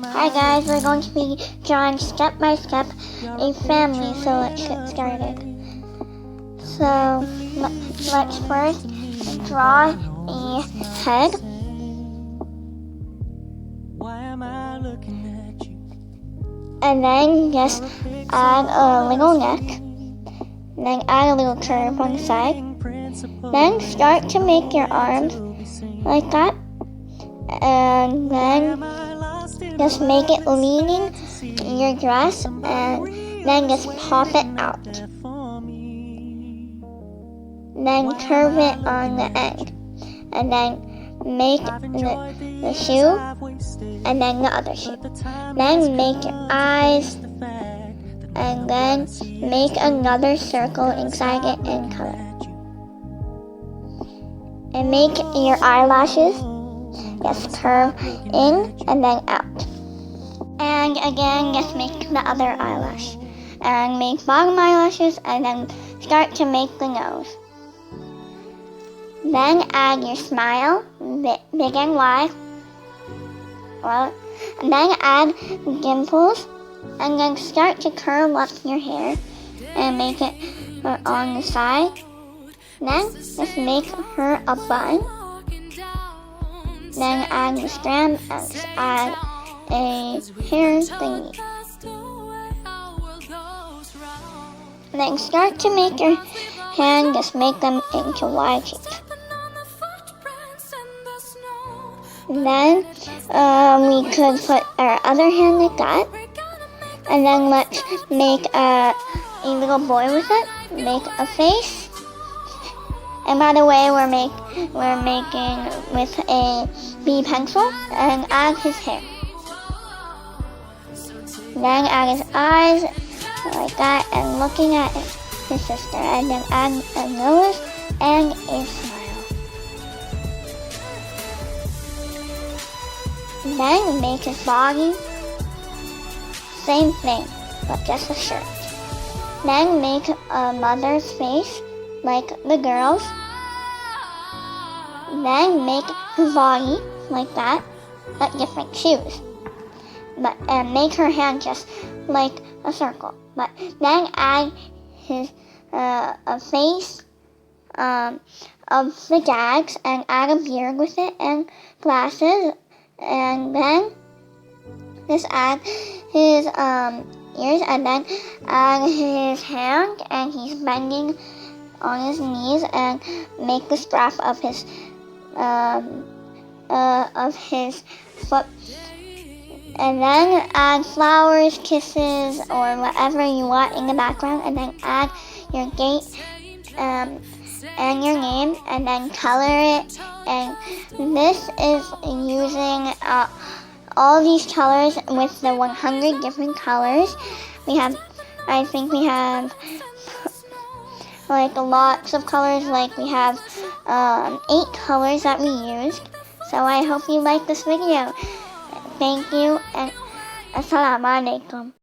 Hi guys, we're going to be drawing step by step a family, so let's get started. So let's first draw a head, and then just add a little neck, and then add a little curve on the side. Then start to make your arms like that, and then just make it leaning your dress, and then just pop it out. Then curve it on the end, and then make the shoe, and then the other shoe. Then make your eyes, and then make another circle inside it in color. And make your eyelashes. Just curve in and then out. And again, just make the other eyelash. And make bottom eyelashes, and then start to make the nose. Then add your smile, big and wide. And then add dimples, and then start to curl up your hair and make it on the side. Then just make her a bun. Then add the strand and just add a hair thingy. Then start to make your hand, just make them into wide shapes. Then we could put our other hand like that. And then let's make a little boy with it. Make a face. And by the way, we're making with a B pencil, and add his hair. Then add his eyes like that, and looking at his sister, and then add a nose and a smile. Then make his body, same thing, but just a shirt. Then make a mother's face, like the girls. Then make her body like that, but different shoes. And make her hand just like a circle. But then add his a face of the Jags, and add a beard with it and glasses. And then just add his ears, and then add his hand, and he's bending on his knees, and make the strap of his foot, and then add flowers, kisses, or whatever you want in the background, and then add your date and your name, and then color it. And this is using all these colors with the 100 different colors. I think we have like lots of colors, like we have 8 colors that we used. So I hope you like this video. Thank you, and Assalamu alaikum.